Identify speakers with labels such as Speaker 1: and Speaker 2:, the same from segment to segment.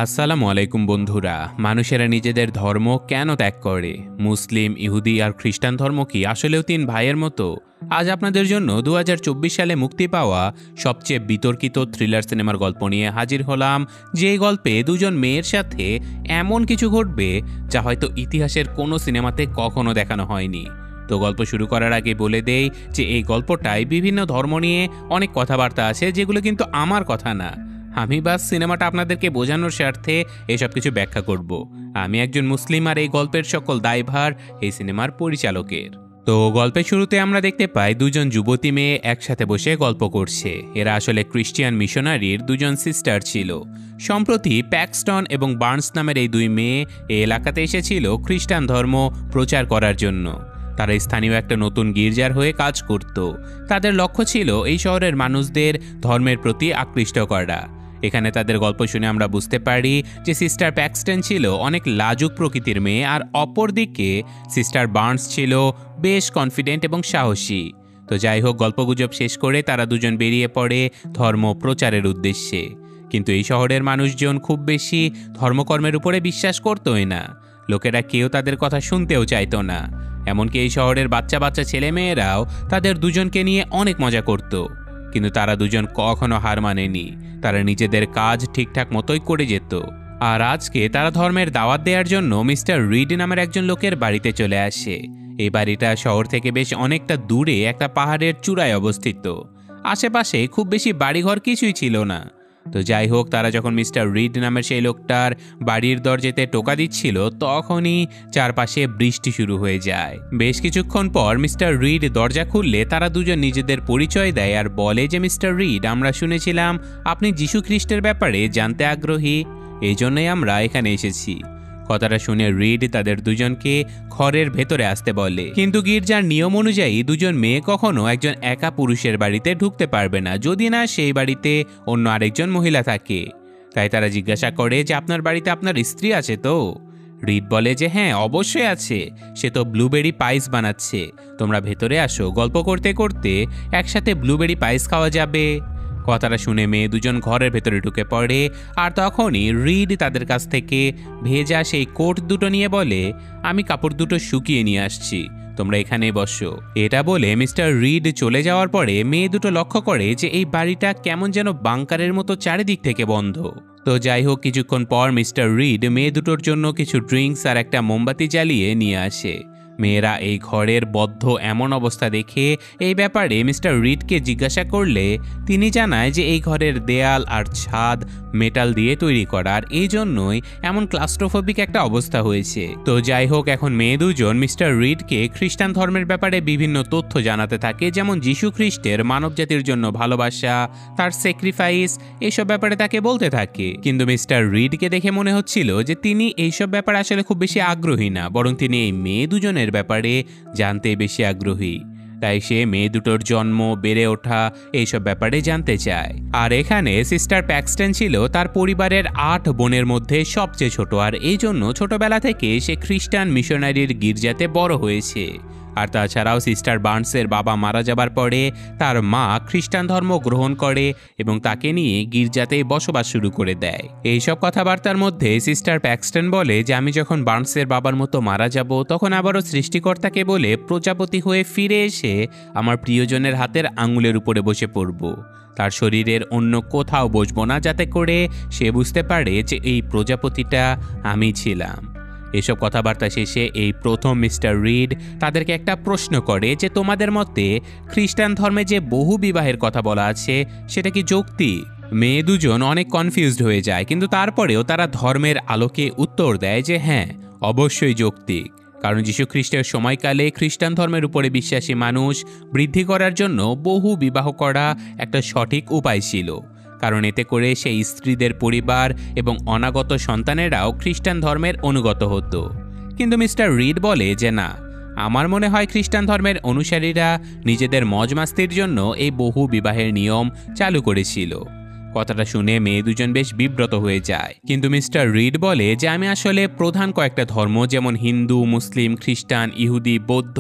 Speaker 1: আসসালামু আলাইকুম বন্ধুরা। মানুষেরা নিজেদের ধর্ম কেন ত্যাগ করে? মুসলিম, ইহুদি আর খ্রিস্টান ধর্ম কি আসলেও তিন ভাইয়ের মতো? আজ আপনাদের জন্য ২০২৪ সালে মুক্তি পাওয়া সবচেয়ে বিতর্কিত থ্রিলার সিনেমার গল্প নিয়ে হাজির হলাম, যে গল্পে দুজন মেয়ের সাথে এমন কিছু ঘটবে যা হয়তো ইতিহাসের কোনো সিনেমাতে কখনো দেখানো হয়নি। তো গল্প শুরু করার আগে বলে দেই যে এই গল্পটায় বিভিন্ন ধর্ম নিয়ে অনেক কথাবার্তা আছে, যেগুলো কিন্তু আমার কথা না। আমি বাস সিনেমাটা আপনাদেরকে বোঝানোর স্বার্থে এসব কিছু ব্যাখ্যা করব। আমি একজন মুসলিম আর এই গল্পের সকল দায়ভার এই সিনেমার পরিচালকের। তো গল্পের শুরুতে আমরা দেখতে পাই দুজন যুবতী মেয়ে একসাথে বসে গল্প করছে। এরা আসলে খ্রিস্টিয়ান মিশনারির দুজন সিস্টার ছিল। সম্প্রতি প্যাক্সটন এবং বার্নস নামের এই দুই মেয়ে এই এলাকাতে এসেছিল খ্রিস্টান ধর্ম প্রচার করার জন্য। তারা স্থানীয় একটা নতুন গির্জার হয়ে কাজ করত। তাদের লক্ষ্য ছিল এই শহরের মানুষদের ধর্মের প্রতি আকৃষ্ট করা। এখানে তাদের গল্প শুনে আমরা বুঝতে পারি যে সিস্টার প্যাক্সটন ছিল অনেক লাজুক প্রকৃতির মেয়ে, আর অপরদিকে সিস্টার বার্নস ছিল বেশ কনফিডেন্ট এবং সাহসী। তো যাই হোক, গল্পগুজব শেষ করে তারা দুজন বেরিয়ে পড়ে ধর্ম প্রচারের উদ্দেশ্যে। কিন্তু এই শহরের মানুষজন খুব বেশি ধর্মকর্মের উপরে বিশ্বাস করতোই না। লোকেরা কেউ তাদের কথা শুনতেও চাইতো না। এমনকি এই শহরের বাচ্চা বাচ্চা ছেলেমেয়েরাও তাদের দুজনকে নিয়ে অনেক মজা করত। কিন্তু তারা দুজন কখনো হার মানেনি। তারা নিজেদের কাজ ঠিকঠাক মতোই করে যেত। আর আজকে তারা ধর্মের দাওয়াত দেওয়ার জন্য মিস্টার রিড নামের একজন লোকের বাড়িতে চলে আসে। এই বাড়িটা শহর থেকে বেশ অনেকটা দূরে একটা পাহাড়ের চূড়ায় অবস্থিত। আশেপাশে খুব বেশি বাড়িঘর কিছুই ছিল না। তো যাই হোক, তারা যখন মিস্টার রিড নামের সেই লোকটার বাড়ির দরজাতে টোকা দিচ্ছিল, তখনই চারপাশে বৃষ্টি শুরু হয়ে যায়। বেশ কিছুক্ষণ পর মিস্টার রিড দরজা খুললে তারা দুজন নিজেদের পরিচয় দেয় আর বলে যে, মিস্টার রিড, আমরা শুনেছিলাম আপনি যীশু খ্রিস্টের ব্যাপারে জানতে আগ্রহী, এই জন্যই আমরা এখানে এসেছি। কথাটা শুনে রিড তাদের দুজনকে ঘরের ভেতরে আসতে বলে। কিন্তু গির্জার নিয়ম অনুযায়ী দুজন মেয়ে কখনো একজন একা পুরুষের বাড়িতে ঢুকতে পারবে না, যদি না সেই বাড়িতে অন্য আরেকজন মহিলা থাকে। তাই তারা জিজ্ঞাসা করে যে, আপনার বাড়িতে আপনার স্ত্রী আছে তো? রিড বলে যে হ্যাঁ, অবশ্যই আছে, সে তো ব্লুবেরি পাইস বানাচ্ছে। তোমরা ভেতরে আসো, গল্প করতে করতে একসাথে ব্লুবেরি পাইস খাওয়া যাবে। কথাটা শুনে মেয়ে দুজন ঘরের ভেতরে ঢুকে পড়ে। আর তখনই রিড তাদের কাছ থেকে ভেজা সেই কোট দুটো নিয়ে বলে, আমি কাপড় দুটো শুকিয়ে নিয়ে আসছি, তোমরা এখানেই বসো। এটা বলে মিস্টার রিড চলে যাওয়ার পরে মেয়ে দুটো লক্ষ্য করে যে এই বাড়িটা কেমন যেন বাংকারের মতো চারিদিক থেকে বন্ধ। তো যাই হোক, কিছুক্ষণ পর মিস্টার রিড মেয়ে দুটোর জন্য কিছু ড্রিঙ্কস আর একটা মোমবাতি জ্বালিয়ে নিয়ে আসে। মেয়েরা এই ঘরের বদ্ধ এমন অবস্থা দেখে এই ব্যাপারে মিস্টার রিডকে জিজ্ঞাসা করলে তিনি জানায় যে এই ঘরের দেয়াল আর ছাদ মেটাল দিয়ে তৈরি করা, আর এই জন্যই এমন ক্লাস্ট্রোফোবিক একটা অবস্থা হয়েছে। তো যাই হোক, এখন মেয়ে দুজন মিস্টার রিডকে খ্রিস্টান ধর্মের ব্যাপারে বিভিন্ন তথ্য জানাতে থাকে, যেমন যীশু খ্রিস্টের মানবজাতির জন্য ভালোবাসা, তার স্যাক্রিফাইস, এইসব ব্যাপারে তাকে বলতে থাকে। কিন্তু মিস্টার রিডকে দেখে মনে হচ্ছিল যে তিনি এইসব ব্যাপারে আসলে খুব বেশি আগ্রহী না, বরং তিনি এই মেয়ে দুজনের ব্যাপারে জানতে বেশি আগ্রহী। তাই সে মেয়ে দুটোর জন্ম, বেড়ে ওঠা, এইসব ব্যাপারে জানতে চায়। আর এখানে সিস্টার প্যাক্সটন ছিল তার পরিবারের 8 বোনের মধ্যে সবচেয়ে ছোট, আর এই জন্য ছোটবেলা থেকে সে খ্রিস্টান মিশনারির গির্জাতে বড় হয়েছে। আর তাছাড়াও সিস্টার বার্নসের বাবা মারা যাবার পরে তার মা খ্রিস্টান ধর্ম গ্রহণ করে এবং তাকে নিয়ে গির্জাতেই বসবাস শুরু করে দেয়। এইসব কথাবার্তার মধ্যে সিস্টার প্যাক্সটন বলে যে, আমি যখন বার্নসের বাবার মতো মারা যাব, তখন আবারও সৃষ্টিকর্তাকে বলে প্রজাপতি হয়ে ফিরে এসে আমার প্রিয়জনের হাতের আঙুলের উপরে বসে পড়ব। তার শরীরের অন্য কোথাও বসবো না, যাতে করে সে বুঝতে পারে যে এই প্রজাপতিটা আমি ছিলাম। এসব কথাবার্তা শেষে এই প্রথম মিস্টার রিড তাদেরকে একটা প্রশ্ন করে যে, তোমাদের মতে খ্রিস্টান ধর্মে যে বহু বিবাহের কথা বলা আছে, সেটা কি যৌক্তিক? মেয়ে দুজন অনেক কনফিউজড হয়ে যায়, কিন্তু তারপরেও তারা ধর্মের আলোকে উত্তর দেয় যে হ্যাঁ, অবশ্যই যৌক্তিক। কারণ যীশু খ্রিস্টের সময়কালে খ্রিস্টান ধর্মের উপরে বিশ্বাসী মানুষ বৃদ্ধি করার জন্য বহু বিবাহ করা একটা সঠিক উপায় ছিল, কারণ এতে করে সেই স্ত্রীদের পরিবার এবং অনাগত সন্তানেরাও খ্রিস্টান ধর্মের অনুগত হতো। কিন্তু মিস্টার রিড বলে যে না, আমার মনে হয় খ্রিস্টান ধর্মের অনুসারীরা নিজেদের মজমাস্তির জন্য এই বহু বিবাহের নিয়ম চালু করেছিল। কথাটা শুনে মেয়ে দুজন বেশ বিব্রত হয়ে যায়। কিন্তু মিস্টার রিড বলে যে, আমি আসলে প্রধান কয়েকটা ধর্ম, যেমন হিন্দু, মুসলিম, খ্রিস্টান, ইহুদি, বৌদ্ধ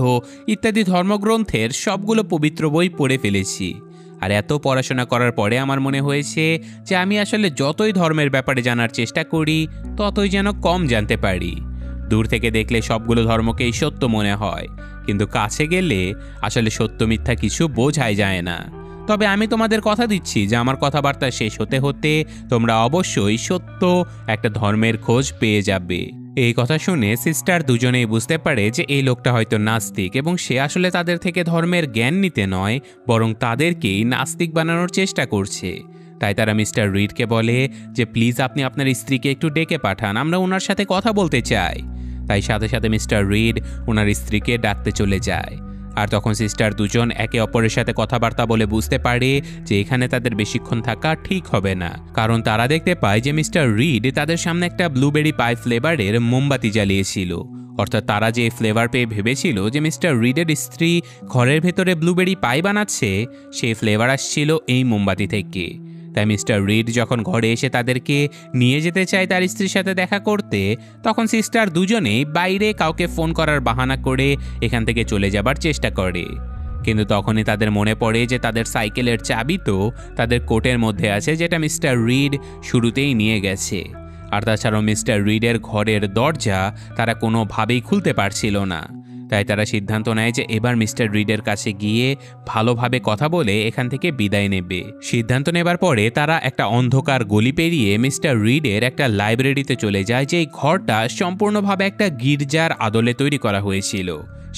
Speaker 1: ইত্যাদি ধর্মগ্রন্থের সবগুলো পবিত্র বই পড়ে ফেলেছি। আর এত পড়াশোনা করার পরে আমার মনে হয়েছে যে আমি আসলে যতই ধর্মের ব্যাপারে জানার চেষ্টা করি ততই যেন কম জানতে পারি। দূর থেকে দেখলে সবগুলো ধর্মকেই সত্য মনে হয়, কিন্তু কাছে গেলে আসলে সত্য মিথ্যা কিছু বোঝাই যায় না। তবে আমি তোমাদের কথা দিচ্ছি যে আমার কথাবার্তা শেষ হতে হতে তোমরা অবশ্যই সত্য একটা ধর্মের খোঁজ পেয়ে যাবে। এই কথা শুনে সিস্টার দুজনেই বুঝতে পারে যে এই লোকটা হয়তো নাস্তিক এবং সে আসলে তাদের থেকে ধর্মের জ্ঞান নিতে নয়, বরং তাদেরকেই নাস্তিক বানানোর চেষ্টা করছে। তাই তারা মিস্টার রিডকে বলে যে প্লিজ আপনি আপনার স্ত্রীকে একটু ডেকে পাঠান, আমরা ওনার সাথে কথা বলতে চাই। তাই সাথে সাথে মিস্টার রিড ওনার স্ত্রীকে ডাকতে চলে যায়। আর তখন সিস্টার দুজন একে অপরের সাথে কথাবার্তা বলে বুঝতে পারে যে এখানে তাদের বেশিক্ষণ থাকা ঠিক হবে না, কারণ তারা দেখতে পায় যে মিস্টার রিড তাদের সামনে একটা ব্লুবেরি পাই ফ্লেভারের মোমবাতি জ্বালিয়েছিল। অর্থাৎ তারা যে ফ্লেভার পেয়ে ভেবেছিল যে মিস্টার রিডের স্ত্রী ঘরের ভেতরে ব্লুবেরি পাই বানাচ্ছে, সেই ফ্লেভার আসছিল এই মোমবাতি থেকে। তাই মিস্টার রিড যখন ঘরে এসে তাদেরকে নিয়ে যেতে চায় তার স্ত্রীর সাথে দেখা করতে, তখন সিস্টার দুজনেই বাইরে কাউকে ফোন করার বাহানা করে এখান থেকে চলে যাবার চেষ্টা করে। কিন্তু তখনই তাদের মনে পড়ে যে তাদের সাইকেলের চাবি তো তাদের কোটের মধ্যে আছে, যেটা মিস্টার রিড শুরুতেই নিয়ে গেছে। আর তাছাড়াও মিস্টার রিডের ঘরের দরজা তারা কোনোভাবেই খুলতে পারছিল না। তাই তারা সিদ্ধান্ত নেয় যে এবার মিস্টার রিডের কাছে গিয়ে ভালোভাবে কথা বলে এখান থেকে বিদায় নেবে। সিদ্ধান্ত নেবার পরে তারা একটা অন্ধকার গলি পেরিয়ে মিস্টার রিডের একটা লাইব্রেরিতে চলে যায়, যে এই ঘরটা সম্পূর্ণভাবে একটা গির্জার আদলে তৈরি করা হয়েছিল।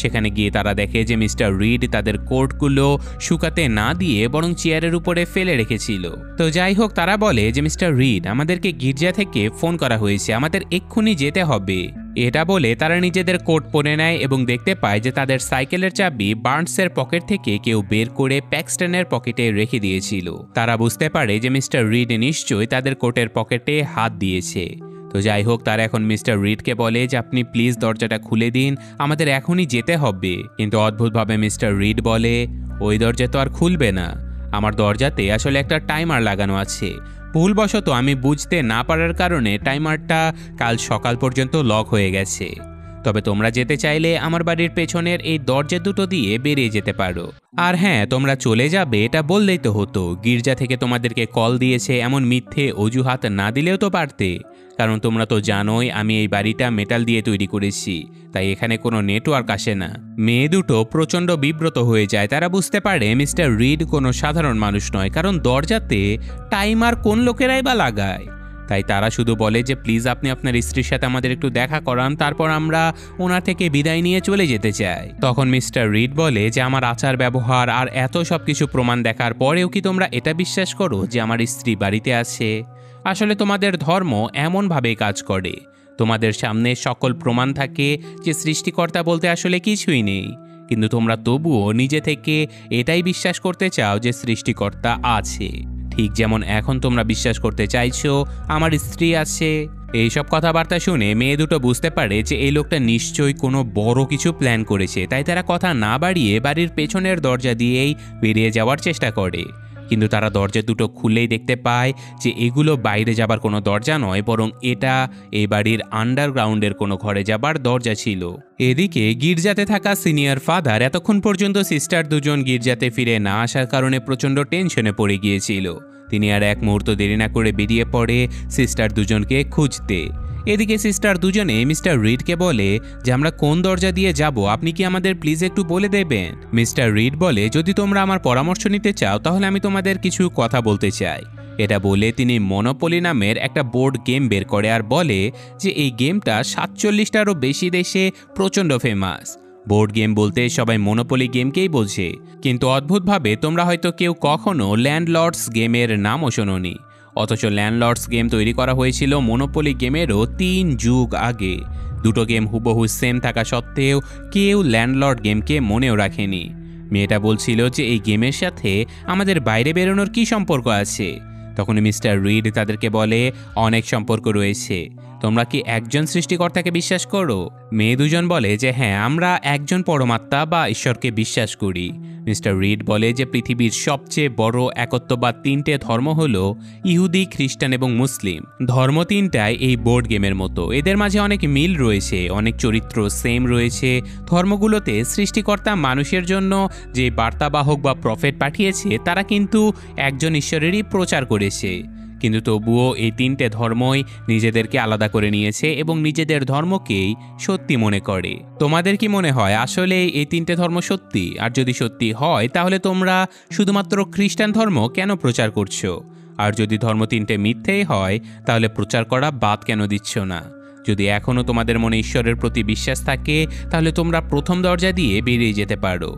Speaker 1: সেখানে গিয়ে তারা দেখে যে মিস্টার রিড তাদের কোটগুলো শুকাতে না দিয়ে বরং চেয়ারের উপরে ফেলে রেখেছিল। তো যাই হোক, তারা বলে যে মিস্টার রিড, আমাদেরকে গির্জা থেকে ফোন করা হয়েছে, আমাদের এক্ষুনি যেতে হবে। এটা বলে তারা নিজেদের কোট পরে নেয় এবং দেখতে পায় যে তাদের সাইকেলের চাবি বার্নসের পকেট থেকে কেউ বের করে প্যাক্সটনের পকেটে রেখে দিয়েছিল। তারা বুঝতে পারে যে মিস্টার রিড নিশ্চয়ই তাদের কোটের পকেটে হাত দিয়েছে। তো যাই হোক, তারা এখন মিস্টার রিডকে বলে যে আপনি প্লিজ দরজাটা খুলে দিন, আমাদের এখনই যেতে হবে। কিন্তু অদ্ভুতভাবে মিস্টার রিড বলে ওই দরজা তো আর খুলবে না, আমার দরজাতে আসলে একটা টাইমার লাগানো আছে। ভুলবশত আমি বুঝতে না পারার কারণে টাইমারটা কাল সকাল পর্যন্ত লক হয়ে গেছে। তবে তোমরা যেতে চাইলে আমার বাড়ির পেছনের এই দরজা দুটো দিয়ে বেরিয়ে যেতে পারো। আর হ্যাঁ, তোমরা চলে যাবে এটা বললেই তো হতো, গির্জা থেকে তোমাদেরকে কল দিয়েছে এমন মিথ্যে অজুহাত না দিলেও তো পারতে, কারণ তোমরা তো জানোই আমি এই বাড়িটা মেটাল দিয়ে তৈরি করেছি, তাই এখানে কোনো নেটওয়ার্ক আসে না। মেয়ে দুটো প্রচণ্ড বিব্রত হয়ে যায়। তারা বুঝতে পারে মিস্টার রিড কোনো সাধারণ মানুষ নয়, কারণ দরজাতে টাইমার কোন লোকেরাই বা লাগায়। তাই তারা শুধু বলে যে প্লিজ আপনি আপনার স্ত্রীর সাথে আমাদের একটু দেখা করান, তারপর আমরা ওনার থেকে বিদায় নিয়ে চলে যেতে চাই। তখন মিস্টার রিড বলে যে আমার আচার ব্যবহার আর এত সব কিছু প্রমাণ দেখার পরেও কি তোমরা এটা বিশ্বাস করো যে আমার স্ত্রী বাড়িতে আছে? আসলে তোমাদের ধর্ম এমনভাবেই কাজ করে, তোমাদের সামনে সকল প্রমাণ থাকে যে সৃষ্টিকর্তা বলতে আসলে কিছুই নেই, কিন্তু তোমরা তবুও নিজে থেকে এটাই বিশ্বাস করতে চাও যে সৃষ্টিকর্তা আছে। ঠিক যেমন এখন তোমরা বিশ্বাস করতে চাইছো আমার স্ত্রী আছে। এইসব কথাবার্তা শুনে মেয়ে দুটো বুঝতে পারে যে এই লোকটা নিশ্চয়ই কোনো বড় কিছু প্ল্যান করেছে। তাই তারা কথা না বাড়িয়ে বাড়ির পেছনের দরজা দিয়েই বেরিয়ে যাওয়ার চেষ্টা করে। কিন্তু তারা দরজা দুটো খুলেই দেখতে পায় যে এগুলো বাইরে যাবার কোনো দরজা নয়, বরং এটা এই বাড়ির আন্ডারগ্রাউন্ডের কোনো ঘরে যাবার দরজা ছিল। এদিকে গির্জাতে থাকা সিনিয়র ফাদার এতক্ষণ পর্যন্ত সিস্টার দুজন গির্জাতে ফিরে না আসার কারণে প্রচণ্ড টেনশনে পড়ে গিয়েছিল। তিনি আর এক মুহূর্ত দেরি না করে বেরিয়ে পড়ে সিস্টার দুজনকে খুঁজতে। এদিকে সিস্টার দুজনে মিস্টার রিডকে বলে যে আমরা কোন দরজা দিয়ে যাব, আপনি কি আমাদের প্লিজ একটু বলে দেবেন? মিস্টার রিড বলে যদি তোমরা আমার পরামর্শ নিতে চাও তাহলে আমি তোমাদের কিছু কথা বলতে চাই। এটা বলে তিনি মনোপলি নামের একটা বোর্ড গেম বের করে আর বলে যে এই গেমটা 47টারও বেশি দেশে প্রচণ্ড ফেমাস। বোর্ড গেম বলতে সবাই মনোপলি গেমকেই বোঝে, কিন্তু অদ্ভুতভাবে তোমরা হয়তো কেউ কখনো ল্যান্ডলর্ডস গেমের নামও শোনোনি। অথচ ল্যান্ডলর্ডস গেম তৈরি করা হয়েছিল মনোপলি গেমেরও 3 যুগ আগে। দুটো গেম হুবহু সেম থাকা সত্ত্বেও কেউ ল্যান্ডলর্ড গেমকে মনেও রাখেনি। মেয়েটা বলছিল যে এই গেমের সাথে আমাদের বাইরে বেরোনোর কী সম্পর্ক আছে? তখন মিস্টার রিড তাদেরকে বলে অনেক সম্পর্ক রয়েছে। তোমরা কি একজন সৃষ্টিকর্তাকে বিশ্বাস করো? মেয়ে দুজন বলে যে হ্যাঁ, আমরা একজন পরমাত্মা বা ঈশ্বরকে বিশ্বাস করি। মিস্টার রিড বলে যে পৃথিবীর সবচেয়ে বড় একত্ববাদ 3টে ধর্ম হলো ইহুদি, খ্রিস্টান এবং মুসলিম। ধর্ম 3টাই এই বোর্ড গেমের মতো, এদের মাঝে অনেক মিল রয়েছে, অনেক চরিত্র সেম রয়েছে। ধর্মগুলোতে সৃষ্টিকর্তা মানুষের জন্য যে বার্তাবাহক বা প্রফেট পাঠিয়েছে তারা কিন্তু একজন ঈশ্বরেরই প্রচার করেছে। কিন্তু তবুও এই 3টে ধর্মই নিজেদেরকে আলাদা করে নিয়েছে এবং নিজেদের ধর্মকেই সত্যি মনে করে। তোমাদের কি মনে হয় আসলে এই 3টে ধর্ম সত্যি? আর যদি সত্যি হয় তাহলে তোমরা শুধুমাত্র খ্রিস্টান ধর্ম কেন প্রচার করছো? আর যদি ধর্ম 3টে মিথ্যেই হয় তাহলে প্রচার করা বাদ কেন দিচ্ছ না? যদি এখনও তোমাদের মনে ঈশ্বরের প্রতি বিশ্বাস থাকে তাহলে তোমরা প্রথম দরজা দিয়ে বেরিয়ে যেতে পারো,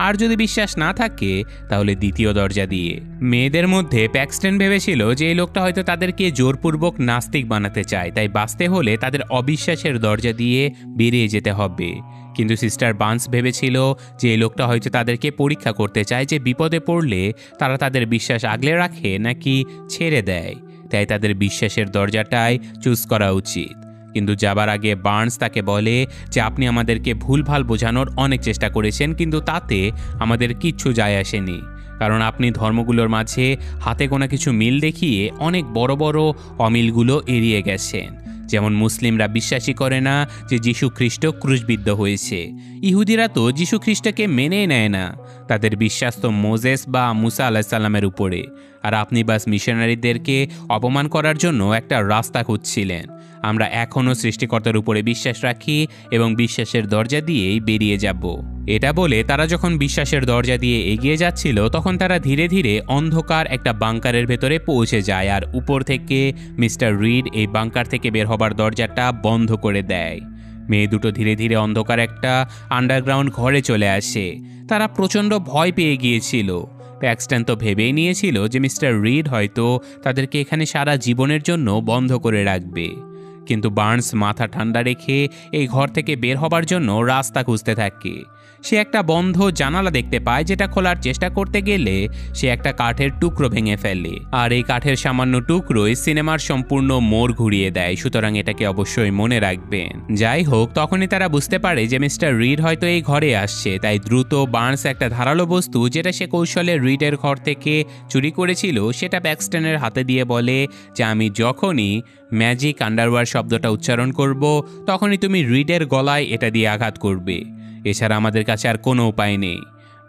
Speaker 1: আর যদি বিশ্বাস না থাকে তাহলে দ্বিতীয় দরজা দিয়ে। মেয়েদের মধ্যে প্যাক্সটন ভেবেছিল যে এই লোকটা হয়তো তাদেরকে জোরপূর্বক নাস্তিক বানাতে চায়, তাই বাঁচতে হলে তাদের অবিশ্বাসের দরজা দিয়ে বেরিয়ে যেতে হবে। কিন্তু সিস্টার বার্নস ভেবেছিল যে এই লোকটা হয়তো তাদেরকে পরীক্ষা করতে চায় যে বিপদে পড়লে তারা তাদের বিশ্বাস আগলে রাখে নাকি ছেড়ে দেয়, তাই তাদের বিশ্বাসের দরজাটাই চুজ করা উচিত। কিন্তু যাবার আগে বার্নস তাকে বলে যে আপনি আমাদেরকে ভুলভাল বোঝানোর অনেক চেষ্টা করেছেন, কিন্তু তাতে আমাদের কিচ্ছু যায় আসেনি, কারণ আপনি ধর্মগুলোর মাঝে হাতে গোনা কিছু মিল দেখিয়ে অনেক বড় বড় অমিলগুলো এড়িয়ে গেছেন। যেমন মুসলিমরা বিশ্বাসই করে না যে যীশু খ্রিস্ট ক্রুশবিদ্ধ হয়েছে। ইহুদিরা তো যীশু খ্রিস্টকে মেনেই নেয় না, তাদের বিশ্বাস তো মোজেস বা মুসা আলাহিসাল্লামের উপরে। আর আপনি বাস মিশনারিদেরকে অপমান করার জন্য একটা রাস্তা খুঁজছিলেন। আমরা এখনও সৃষ্টিকর্তার উপরে বিশ্বাস রাখি এবং বিশ্বাসের দরজা দিয়েই বেরিয়ে যাব। এটা বলে তারা যখন বিশ্বাসের দরজা দিয়ে এগিয়ে যাচ্ছিল তখন তারা ধীরে ধীরে অন্ধকার একটা বাংকারের ভেতরে পৌঁছে যায়, আর উপর থেকে মিস্টার রিড এই বাংকার থেকে বের হবার দরজাটা বন্ধ করে দেয়। মেয়ে দুটো ধীরে ধীরে অন্ধকার একটা আন্ডারগ্রাউন্ড ঘরে চলে আসে। তারা প্রচণ্ড ভয় পেয়ে গিয়েছিল। প্যাক্সটন তো ভেবেই নিয়েছিল যে মিস্টার রিড হয়তো তাদেরকে এখানে সারা জীবনের জন্য বন্ধ করে রাখবে। কিন্তু বার্নস মাথা ঠান্ডা রেখে এই ঘর থেকে বের হবার জন্য রাস্তা খুঁজতে থাকে। সে একটা বন্ধ জানালা দেখতে পায়, যেটা খোলার চেষ্টা করতে গেলে সে একটা কাঠের টুকরো ভেঙে ফেলে, আর এই কাঠের সামান্য টুকরোই সিনেমার সম্পূর্ণ মোড় ঘুরিয়ে দেয়। সুতরাং এটাকে অবশ্যই মনে রাখবেন। যাই হোক, তখনই তারা বুঝতে পারে যে মিস্টার রিড হয়তো এই ঘরে আসছে, তাই দ্রুত বার্নস একটা ধারালো বস্তু যেটা সে কৌশলে রিডের ঘর থেকে চুরি করেছিল সেটা প্যাক্সটনের হাতে দিয়ে বলে যে আমি যখনই ম্যাজিক আন্ডারওয়্যার শব্দটা উচ্চারণ করব তখনই তুমি রিডের গলায় এটা দিয়ে আঘাত করবে। এছাড়া আমাদের কাছে আর কোনো উপায় নেই।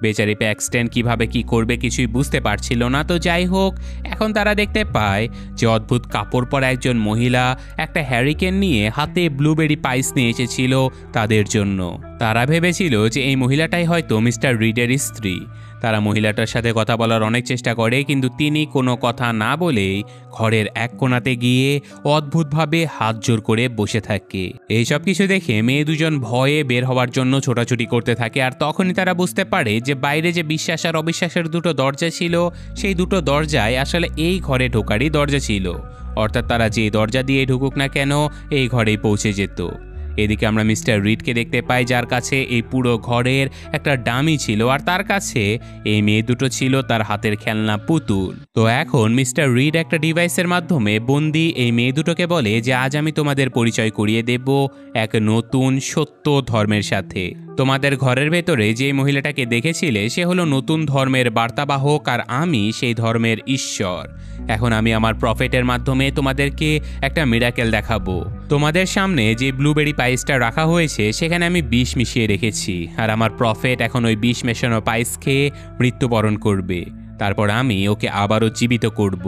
Speaker 1: বেচারি প্যাক্সটন কিভাবে কি করবে কিছুই বুঝতে পারছিল না। তো যাই হোক, এখন তারা দেখতে পায় যে অদ্ভুত কাপড় পরা একজন মহিলা একটা হ্যারিকেন নিয়ে হাতে ব্লুবেরি পাইস নিয়ে এসেছিল তাদের জন্য। তারা ভেবেছিল যে এই মহিলাটাই হয়তো মিস্টার রিডের স্ত্রী। তারা মহিলাটার সাথে কথা বলার অনেক চেষ্টা করে, কিন্তু তিনি কোনো কথা না বলেই ঘরের এক কোণাতে গিয়ে অদ্ভুতভাবে হাত জোর করে বসে থাকে। এইসব কিছু দেখে মেয়ে দুজন ভয়ে বের হওয়ার জন্য ছোটাছুটি করতে থাকে, আর তখনই তারা বুঝতে পারে যে বাইরে যে বিশ্বাস আর অবিশ্বাসের দুটো দরজা ছিল সেই দুটো দরজায় আসলে এই ঘরে ঢোকারই দরজা ছিল। অর্থাৎ তারা যে দরজা দিয়ে ঢুকুক না কেন এই ঘরেই পৌঁছে যেত। এদিকে আমরা মিস্টার রিডকে দেখতে পাই যার কাছে এই পুরো ঘরের একটা ডামি ছিল, আর তার কাছে এই মেয়ে দুটো ছিল তার হাতের খেলনা পুতুল। তো এখন মিস্টার রিড একটা ডিভাইসের মাধ্যমে বন্দি এই মেয়ে দুটোকে বলে যে আজ আমি তোমাদের পরিচয় করিয়ে দেব এক নতুন সত্য ধর্মের সাথে। তোমাদের ঘরের ভেতরে যে মহিলাটাকে দেখেছিলে সে হলো নতুন ধর্মের বার্তাবাহক, আর আমি সেই ধর্মের ঈশ্বর। এখন আমি আমার প্রফেটের মাধ্যমে তোমাদেরকে একটা মিরাকেল দেখাবো। তোমাদের সামনে যে ব্লুবেরি পাইসটা রাখা হয়েছে সেখানে আমি বিষ মিশিয়ে রেখেছি, আর আমার প্রফেট এখন ওই বিষ মেশানো পাইস খেয়ে মৃত্যুবরণ করবে। তারপর আমি ওকে আবারও জীবিত করব।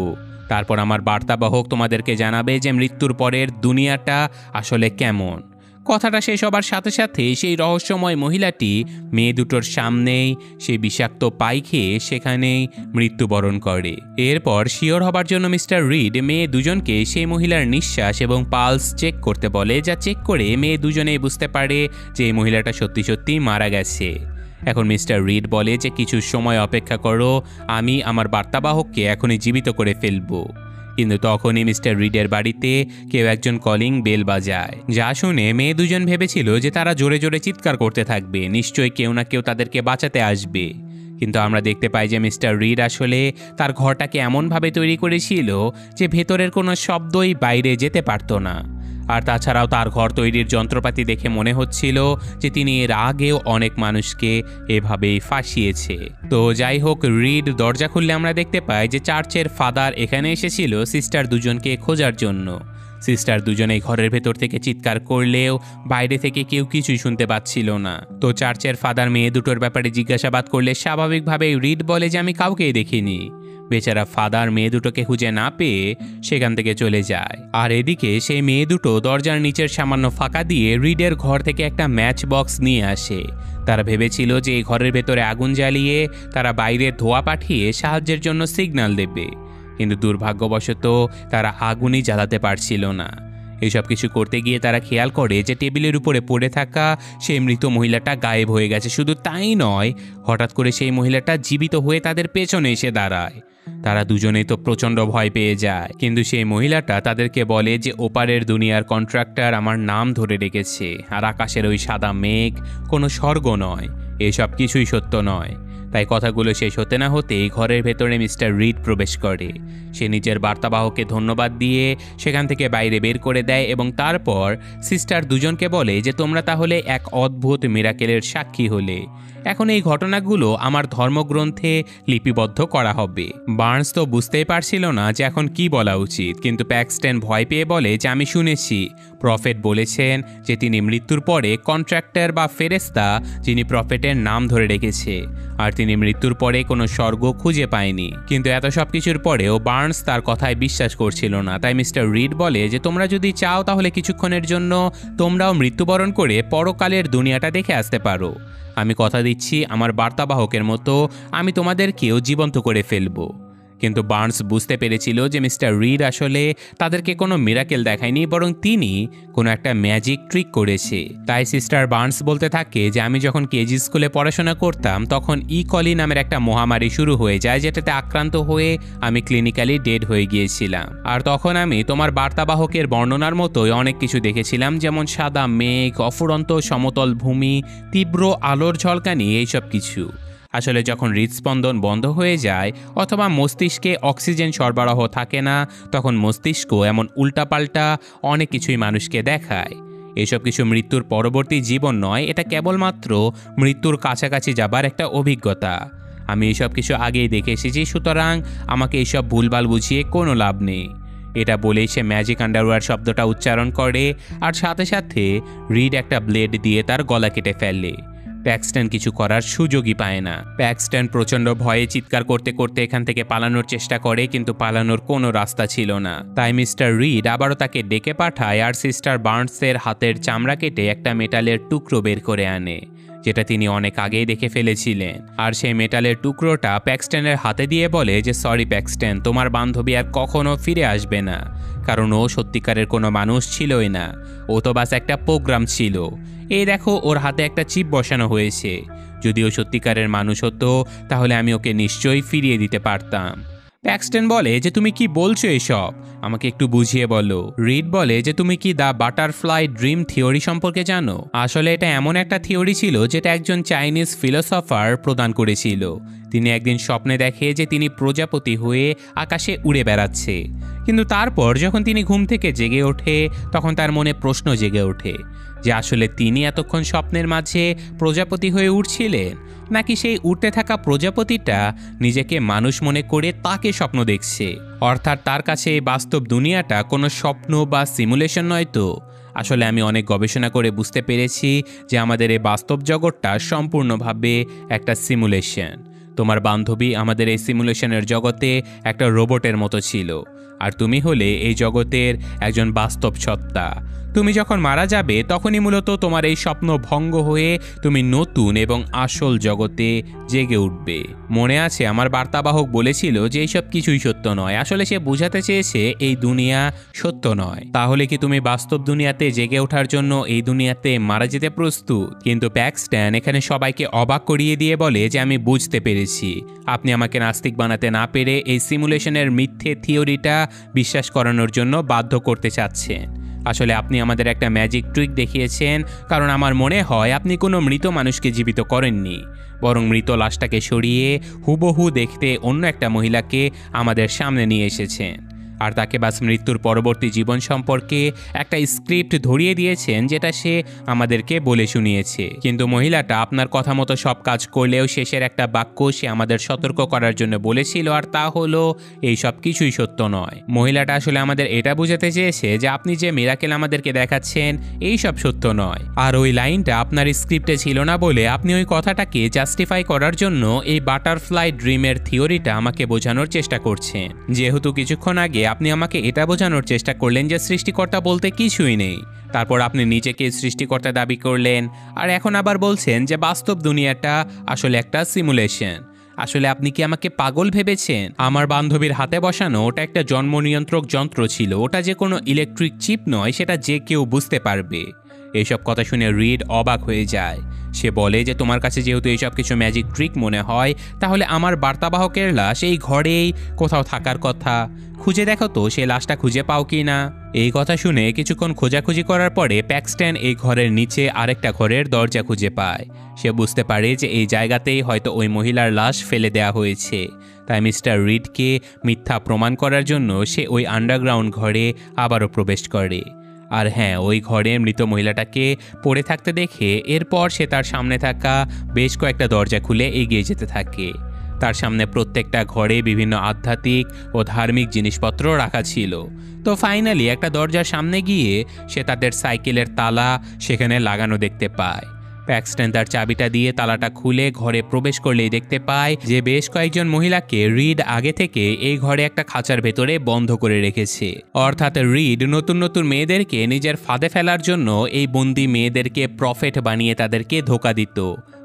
Speaker 1: তারপর আমার বার্তাবাহক তোমাদেরকে জানাবে যে মৃত্যুর পরের দুনিয়াটা আসলে কেমন। কথাটা শেষ হবার সাথে সাথে সেই রহস্যময় মহিলাটি মেয়ে দুটোর সামনেই সেই বিষাক্ত পাই খেয়ে সেখানেই মৃত্যুবরণ করে। এরপর শিওর হবার জন্য মিস্টার রিড মেয়ে দুজনকে সেই মহিলার নিঃশ্বাস এবং পালস চেক করতে বলে, যা চেক করে মেয়ে দুজনেই বুঝতে পারে যে এই মহিলাটা সত্যি সত্যি মারা গেছে। এখন মিস্টার রিড বলে যে কিছু সময় অপেক্ষা করো, আমি আমার বার্তাবাহককে এখনই জীবিত করে ফেলবো। কিন্তু তখনই মিস্টার রিডের বাড়িতে কেউ একজন কলিং বেল বাজায়, যা শুনে মেয়ে দুজন ভেবেছিল যে তারা জোরে জোরে চিৎকার করতে থাকবে, নিশ্চয়ই কেউ না কেউ তাদেরকে বাঁচাতে আসবে। কিন্তু আমরা দেখতে পাই যে মিস্টার রিড আসলে তার ঘরটাকে এমনভাবে তৈরি করেছিল যে ভেতরের কোনো শব্দই বাইরে যেতে পারতো না। আর তাছাড়াও তার ঘর তৈরির যন্ত্রপাতি দেখে মনে হচ্ছিল যে তিনি এর আগেও অনেক মানুষকে এভাবেই ফাঁসিয়েছে। তো যাই হোক, রিড দরজা খুললে আমরা দেখতে পাই যে চার্চের ফাদার এখানে এসেছিল সিস্টার দুজনকে খোঁজার জন্য। সিস্টার দুজনেই ঘরের ভেতর থেকে চিৎকার করলেও বাইরে থেকে কেউ কিছুই শুনতে পাচ্ছিল না। তো চার্চের ফাদার মেয়ে দুটোর ব্যাপারে জিজ্ঞাসাবাদ করলে স্বাভাবিকভাবেই রিড বলে যে আমি কাউকেই দেখিনি। বেচারা ফাদার মেয়ে দুটোকে খুঁজে না পেয়ে সেখান থেকে চলে যায়। আর এদিকে সেই মেয়ে দুটো দরজার নিচের সামান্য ফাঁকা দিয়ে রিডের ঘর থেকে একটা ম্যাচ বক্স নিয়ে আসে। তারা ভেবেছিল যে এই ঘরের ভেতরে আগুন জ্বালিয়ে তারা বাইরে ধোঁয়া পাঠিয়ে সাহায্যের জন্য সিগন্যাল দেবে, কিন্তু দুর্ভাগ্যবশত তারা আগুনই জ্বালাতে পারছিল না। এইসব কিছু করতে গিয়ে তারা খেয়াল করে যে টেবিলের উপরে পড়ে থাকা সেই মৃত মহিলাটা গায়েব হয়ে গেছে। শুধু তাই নয়, হঠাৎ করে সেই মহিলাটা জীবিত হয়ে তাদের পেছনে এসে দাঁড়ায়। তারা দুজনেই তো প্রচণ্ড ভয় পেয়ে যায়, কিন্তু সেই মহিলাটা তাদেরকে বলে যে ওপারের দুনিয়ার কন্ট্রাক্টর আমার নাম ধরে রেখেছে, আর আকাশের ওই সাদা মেঘ কোনো স্বর্গ নয়, এসব কিছুই সত্য নয়। তাই কথাগুলো শেষ হতে না হতেই ঘরের ভেতরে মিস্টার রিড প্রবেশ করে। সে নিজের বার্তাবাহককে ধন্যবাদ দিয়ে সেখান থেকে বাইরে বের করে দেয় এবং তারপর সিস্টার দুজনকে বলে যে তোমরা তাহলে এক অদ্ভুত মিরাকেলের সাক্ষী হলে। এখন এই ঘটনাগুলো আমার ধর্মগ্রন্থে লিপিবদ্ধ করা হবে। বার্নস তো বুঝতেই পারছিল না যে এখন কি বলা উচিত, কিন্তু প্যাক্সটন ভয় পেয়ে বলে যে আমি শুনেছি প্রফেট বলেছেন যে তিনি মৃত্যুর পরে কন্ট্রাক্টর বা ফেরেস্তা যিনি প্রফেটের নাম ধরে রেখেছে, আর তিনি মৃত্যুর পরে কোনো স্বর্গ খুঁজে পায়নি। কিন্তু এত সব কিছুর পরেও বার্নস তার কথায় বিশ্বাস করছিল না। তাই মিস্টার রিড বলে যে তোমরা যদি চাও তাহলে কিছুক্ষণের জন্য তোমরাও মৃত্যুবরণ করে পরকালের দুনিয়াটা দেখে আসতে পারো। আমি কথা দিচ্ছি আমার বার্তাবাহকের মতো আমি তোমাদেরকেও জীবন্ত করে ফেলবো। কিন্তু বার্নস বুঝতে পেরেছিল যে মিস্টার রিড আসলে তাদেরকে কোনো মিরাকেল দেখায়নি, বরং তিনি কোনো একটা ম্যাজিক ট্রিক করেছে। তাই সিস্টার বার্নস বলতে থাকে যে আমি যখন কেজি স্কুলে পড়াশোনা করতাম তখন কলি নামের একটা মহামারী শুরু হয়ে যায়, যেটাতে আক্রান্ত হয়ে আমি ক্লিনিক্যালি ডেড হয়ে গিয়েছিলাম। আর তখন আমি তোমার বার্তাবাহকের বর্ণনার মতোই অনেক কিছু দেখেছিলাম, যেমন সাদা মেঘ, অফুরন্ত সমতল ভূমি, তীব্র আলোর ঝলকানি, এইসব কিছু। আসলে যখন হৃদস্পন্দন বন্ধ হয়ে যায় অথবা মস্তিষ্কে অক্সিজেন সরবরাহ থাকে না, তখন মস্তিষ্ক এমন উল্টাপাল্টা অনেক কিছুই মানুষকে দেখায়। এসব কিছু মৃত্যুর পরবর্তী জীবন নয়, এটা কেবলমাত্র মৃত্যুর কাছাকাছি যাবার একটা অভিজ্ঞতা। আমি এসব কিছু আগেই দেখে এসেছি, সুতরাং আমাকে এইসব ভুলভাল বুঝিয়ে কোনো লাভ নেই। এটা বলেই সে ম্যাজিক আন্ডারওয়্যার শব্দটা উচ্চারণ করে, আর সাথে সাথে রিড একটা ব্লেড দিয়ে তার গলা কেটে ফেলে। প্যাক্সটন কিছু করার সুযোগই পায় না। প্যাক্সটন প্রচণ্ড ভয়ে চিৎকার করতে করতে এখান থেকে পালানোর চেষ্টা করে, কিন্তু পালানোর কোনো রাস্তা ছিল না। তাই মিস্টার রিড আবারও তাকে ডেকে পাঠায় আর সিস্টার বার্নসের হাতের চামড়া কেটে একটা মেটালের টুকরো বের করে আনে, যেটা তিনি অনেক আগেই দেখে ফেলেছিলেন। আর সেই মেটালের টুকরোটা প্যাক্সটনের হাতে দিয়ে বলে যে সরি প্যাক্সটন, তোমার বান্ধবী আর কখনো ফিরে আসবে না, কারণ ও সত্যিকারের কোনো মানুষ ছিলই না, ও তো বাস একটা প্রোগ্রাম ছিল। এই দেখো, ওর হাতে একটা চিপ বসানো হয়েছে। যদি ও সত্যিকারের মানুষ হতো তাহলে আমি ওকে নিশ্চয়ই ফিরিয়ে দিতে পারতাম। প্যাক্সটন বলে যে তুমি কি বলছো এসব, আমাকে একটু বুঝিয়ে বলো। রিড বলে যে তুমি কি দ্য বাটারফ্লাই ড্রিম থিওরি সম্পর্কে জানো? আসলে এটা এমন একটা থিওরি ছিল যেটা একজন চাইনিজ ফিলোসফার প্রদান করেছিল। তিনি একদিন স্বপ্নে দেখে যে তিনি প্রজাপতি হয়ে আকাশে উড়ে বেড়াচ্ছে, কিন্তু তারপর যখন তিনি ঘুম থেকে জেগে ওঠে তখন তার মনে প্রশ্ন জেগে ওঠে যে আসলে তিনি এতক্ষণ স্বপ্নের মাঝে প্রজাপতি হয়ে উড়ছিলেন, নাকি সেই উড়তে থাকা প্রজাপতিটা নিজেকে মানুষ মনে করে তাকে স্বপ্ন দেখছে। অর্থাৎ তার কাছে এই বাস্তব দুনিয়াটা কোনো স্বপ্ন বা সিমুলেশন নয়। তো আসলে আমি অনেক গবেষণা করে বুঝতে পেরেছি যে আমাদের এই বাস্তব জগৎটা সম্পূর্ণভাবে একটা সিমুলেশন। তোমার বান্ধবী আমাদের এই সিমুলেশনের জগতে একটা রোবটের মতো ছিল, আর তুমি হলে এই জগতের একজন বাস্তব সত্তা। তুমি যখন মারা যাবে তখনই মূলত তোমার এই স্বপ্ন ভঙ্গ হয়ে তুমি নতুন এবং আসল জগতে জেগে উঠবে। মনে আছে আমার বার্তাবাহক বলেছিল যে এইসব কিছুই সত্য নয়। আসলে সে বোঝাতে চেয়েছে এই দুনিয়া সত্য নয়। তাহলে কি তুমি বাস্তব দুনিয়াতে জেগে ওঠার জন্য এই দুনিয়াতে মারা যেতে প্রস্তুত? কিন্তু প্যাক্সটন এখানে সবাইকে অবাক করিয়ে দিয়ে বলে যে আমি বুঝতে পেরেছি, আপনি আমাকে নাস্তিক বানাতে না পেরে এই সিমুলেশনের মিথ্যে থিওরিটা বিশ্বাস করানোর জন্য বাধ্য করতে চাচ্ছেন। আসলে আপনি আমাদের একটা ম্যাজিক ট্রিক দেখিয়েছেন, কারণ আমার মনে হয় আপনি কোনো মৃত মানুষকে জীবিত করেননি, বরং মৃত লাশটাকে সরিয়ে হুবহু দেখতে অন্য একটা মহিলাকে আমাদের সামনে নিয়ে এসেছেন। আর তাকে বাস মৃত্যুর পরবর্তী জীবন সম্পর্কে একটা স্ক্রিপ্ট ধরিয়ে দিয়েছেন, যেটা সে আমাদেরকে বলে শুনিয়েছে। কিন্তু মহিলাটা আপনার কথা মতো সব কাজ করলেও শেষের একটা বাক্য সে আমাদের সতর্ক করার জন্য বলেছিল, আর তা হলো এই সব কিছুই সত্য নয়। মহিলাটা আসলে আমাদের এটা বোঝাতে চেয়েছে যে আপনি যে মিরাকেল আমাদেরকে দেখাচ্ছেন এই সব সত্য নয়। আর ওই লাইনটা আপনার স্ক্রিপ্টে ছিল না বলে আপনি ওই কথাটাকে জাস্টিফাই করার জন্য এই বাটারফ্লাই ড্রিমের থিওরিটা আমাকে বোঝানোর চেষ্টা করছেন। যেহেতু কিছুক্ষণ আগে আপনি আমাকে এটা বোঝানোর চেষ্টা করলেন যে সৃষ্টিকর্তা বলতে কিছুই নেই, তারপর আপনি নিজেকে সৃষ্টিকর্তা দাবি করলেন, আর এখন আবার বলছেন যে বাস্তব দুনিয়াটা আসলে একটা সিমুলেশন। আসলে আপনি কি আমাকে পাগল ভেবেছেন? আমার বান্ধবীর হাতে বসানো ওটা একটা জন্ম নিয়ন্ত্রক যন্ত্র ছিল, ওটা যে কোনো ইলেকট্রিক চিপ নয়, সেটা যে কেউ বুঝতে পারবে। এইসব কথা শুনে রিড অবাক হয়ে যায়। সে বলে যে তোমার কাছে যেহেতু এইসব কিছু ম্যাজিক ট্রিক মনে হয়, তাহলে আমার বার্তাবাহকের লাশ এই ঘরেই কোথাও থাকার কথা। খুঁজে দেখো তো সে লাশটা খুঁজে পাও কি না। এই কথা শুনে কিছুক্ষণ খোঁজাখুঁজি করার পরে প্যাক্সটন এই ঘরের নিচে আরেকটা ঘরের দরজা খুঁজে পায়। সে বুঝতে পারে যে এই জায়গাতেই হয়তো ওই মহিলার লাশ ফেলে দেওয়া হয়েছে। তাই মিস্টার রিডকে মিথ্যা প্রমাণ করার জন্য সে ওই আন্ডারগ্রাউন্ড ঘরে আবারও প্রবেশ করে। আর হ্যাঁ, ওই ঘরে মৃত মহিলাটাকে পড়ে থাকতে দেখে এরপর সে তার সামনে থাকা বেশ কয়েকটা দরজা খুলে এগিয়ে যেতে থাকে। তার সামনে প্রত্যেকটা ঘরে বিভিন্ন আধ্যাত্মিক ও ধার্মিক জিনিসপত্র রাখা ছিল। তো ফাইনালি একটা দরজার সামনে গিয়ে সে তাদের সাইকেলের তালা সেখানে লাগানো দেখতে পায়। প্যাক্সটন তার চাবিটা দিয়ে তালাটা খুলে ঘরে প্রবেশ করলেই দেখতে পায় যে বেশ কয়েকজন মহিলাকে রিড আগে থেকে এই ঘরে একটা খাঁচার ভেতরে বন্ধ করে রেখেছে। অর্থাৎ রিড নতুন নতুন মেয়েদেরকে নিজের ফাঁদে ফেলার জন্য এই বন্দি মেয়েদেরকে প্রফেট বানিয়ে তাদেরকে ধোঁকা দিত।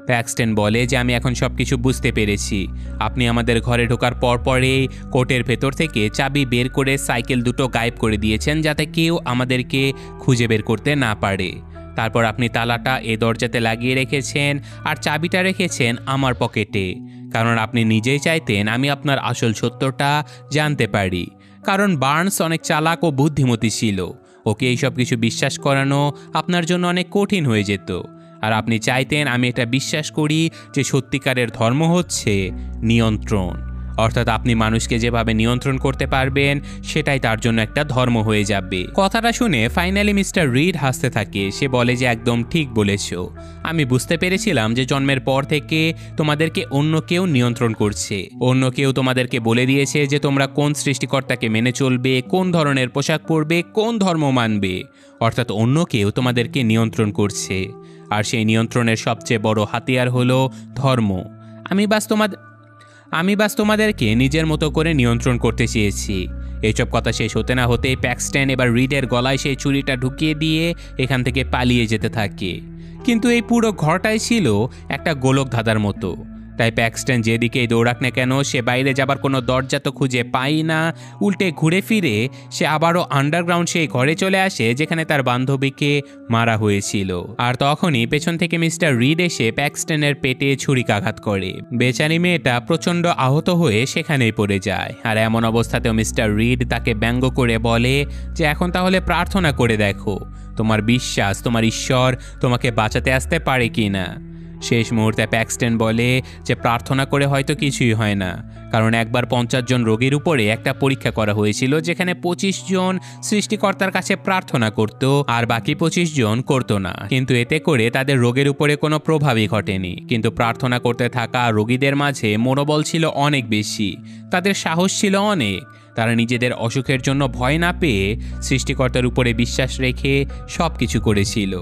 Speaker 1: প্যাক্সটন বলে যে আমি এখন সব কিছু বুঝতে পেরেছি। আপনি আমাদের ঘরে ঢোকার পরপরেই কোটের ভেতর থেকে চাবি বের করে সাইকেল দুটো গায়েব করে দিয়েছেন, যাতে কেউ আমাদেরকে খুঁজে বের করতে না পারে। তারপর আপনি তালাটা এ দরজাতে লাগিয়ে রেখেছেন আর চাবিটা রেখেছেন আমার পকেটে, কারণ আপনি নিজেই চাইতেন আমি আপনার আসল সত্যটা জানতে পারি। কারণ বার্নস অনেক চালাক ও বুদ্ধিমতী ছিল, ওকে এইসব কিছু বিশ্বাস করানো আপনার জন্য অনেক কঠিন হয়ে যেত। আর আপনি চাইতেন আমি এটা বিশ্বাস করি যে সত্যিকারের ধর্ম হচ্ছে নিয়ন্ত্রণ। অর্থাৎ আপনি মানুষকে যেভাবে নিয়ন্ত্রণ করতে পারবেন সেটাই তার জন্য একটা ধর্ম হয়ে যাবে। কথাটা শুনে ফাইনালি মিস্টার রিড হাসতে থাকে। সে বলে যে একদম ঠিক বলেছ, আমি বুঝতে পেরেছিলাম যে জন্মের পর থেকে তোমাদেরকে অন্য কেউ নিয়ন্ত্রণ করছে। অন্য কেউ তোমাদেরকে বলে দিয়েছে যে তোমরা কোন সৃষ্টিকর্তাকে মেনে চলবে, কোন ধরনের পোশাক পরবে, কোন ধর্ম মানবে। অর্থাৎ অন্য কেউ তোমাদেরকে নিয়ন্ত্রণ করছে, আর সেই নিয়ন্ত্রণের সবচেয়ে বড় হাতিয়ার হলো ধর্ম। আমি বাস তোমাদেরকে নিজের মতো করে নিয়ন্ত্রণ করতে চেয়েছি। এইসব কথা শেষ হতে না হতেই প্যাক্সটন এবার রিডের গলায় সেই ছুরিটা ঢুকিয়ে দিয়ে এখান থেকে পালিয়ে যেতে থাকে। কিন্তু এই পুরো ঘরটাই ছিল একটা গোলক ধাঁধার মতো। তাই প্যাক্সটন যেদিকেই দৌড়াক না কেন সে বাইরে যাবার কোনো দরজা তো খুঁজে পায় না। উল্টে ঘুরে ফিরে সে আবারও আন্ডারগ্রাউন্ড সেই ঘরে চলে আসে যেখানে তার বান্ধবীকে মারা হয়েছিল। আর তখনই পেছন থেকে মিস্টার রিড এসে প্যাক্সটনের পেটে ছুরিকাঘাত করে। বেচারি মেয়েটা প্রচণ্ড আহত হয়ে সেখানেই পড়ে যায়। আর এমন অবস্থাতেও মিস্টার রিড তাকে ব্যঙ্গ করে বলে যে এখন তাহলে প্রার্থনা করে দেখো, তোমার বিশ্বাস, তোমার ঈশ্বর তোমাকে বাঁচাতে আসতে পারে কি না। শেষ মুহূর্তে প্যাক্সটন বলে যে প্রার্থনা করে হয়তো কিছুই হয় না, কারণ একবার 50 জন রোগীর উপরে একটা পরীক্ষা করা হয়েছিল যেখানে 25 জন সৃষ্টিকর্তার কাছে প্রার্থনা করত আর বাকি 25 জন করত না। কিন্তু এতে করে তাদের রোগের উপরে কোনো প্রভাবই ঘটেনি। কিন্তু প্রার্থনা করতে থাকা রোগীদের মাঝে মনোবল ছিল অনেক বেশি, তাদের সাহস ছিল অনেক। তারা নিজেদের অসুখের জন্য ভয় না পেয়ে সৃষ্টিকর্তার উপরে বিশ্বাস রেখে সব কিছু করেছিল।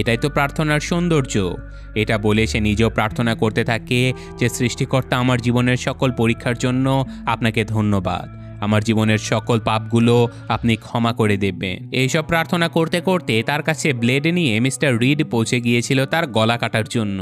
Speaker 1: এটাই তো প্রার্থনার সৌন্দর্য। এটা বলে সে নিজেও প্রার্থনা করতে থাকে যে সৃষ্টিকর্তা আমার জীবনের সকল পরীক্ষার জন্য আপনাকে ধন্যবাদ, আমার জীবনের সকল পাপগুলো আপনি ক্ষমা করে দেবেন। এইসব প্রার্থনা করতে করতে তার কাছে ব্লেড নিয়ে মিস্টার রিড পৌঁছে গিয়েছিল তার গলা কাটার জন্য।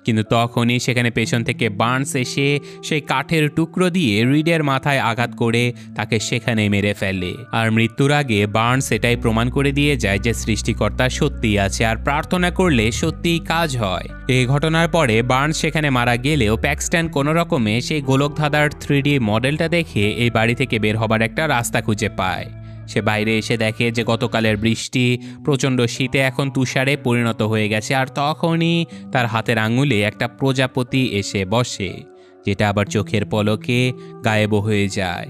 Speaker 1: কিন্তু তখনই সেখানে পেছন থেকে বার্নস এসে সেই কাঠের টুকরো দিয়ে রিডের মাথায় আঘাত করে তাকে সেখানেই মেরে ফেলে। আর মৃত্যুর আগে বার্নস এটাই প্রমাণ করে দিয়ে যায় যে সৃষ্টিকর্তা সত্যিই আছে আর প্রার্থনা করলে সত্যিই কাজ হয়। এই ঘটনার পরে বার্নস সেখানে মারা গেলেও প্যাক্সটন কোনো রকমে সেই গোলকধাঁধার 3D মডেলটা দেখে এই বাড়ি থেকে বের হবার একটা রাস্তা খুঁজে পায়। সে বাইরে এসে দেখে যে গতকালের বৃষ্টি প্রচণ্ড শীতে এখন তুষারে পরিণত হয়ে গেছে। আর তখনই তার হাতের আঙুলে একটা প্রজাপতি এসে বসে, যেটা আবার চোখের পলকে গায়েব হয়ে যায়।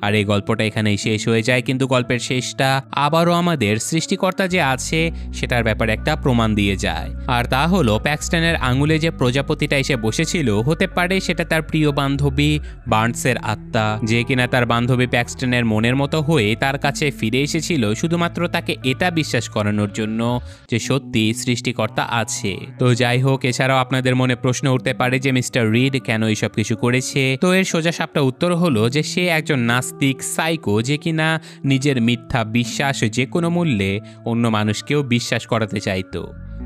Speaker 1: আর এই গল্পটা এখানেই শেষ হয়ে যায়, কিন্তু গল্পের শেষটা আবারও আমাদের সৃষ্টিকর্তা যে আছে সেটার ব্যাপারে একটা প্রমাণ দিয়ে যায়। আর তা হলো প্যাক্সটনের আঙুলে যে প্রজাপতিটা এসে বসেছিল, হতে পারে সেটা তার প্রিয় বান্ধবী বার্নসের আত্মা, যে কিনা তার বান্ধবী প্যাক্সটনের মনের মতো হয়ে তার কাছে ফিরে এসেছিল শুধুমাত্র তাকে এটা বিশ্বাস করানোর জন্য যে সত্যি সৃষ্টিকর্তা আছে। তো যাই হোক, এছাড়াও আপনাদের মনে প্রশ্ন উঠতে পারে যে মিস্টার রিড কেন এইসব কিছু করেছে। তো এর সোজাসাপটা উত্তর হলো যে সে একজন নাস্তিক সাইকো, যে কিনা নিজের মিথ্যা বিশ্বাস যে কোনো মূল্যে অন্য মানুষকেও বিশ্বাস করাতে চাইতো।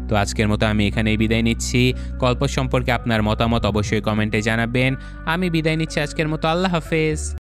Speaker 1: তো আজকের মতো আমি এখানেই বিদায় নিচ্ছি। গল্প সম্পর্কে আপনার মতামত অবশ্যই কমেন্টে জানাবেন। আমি বিদায় নিচ্ছি আজকের মতো। আল্লাহ হাফেজ।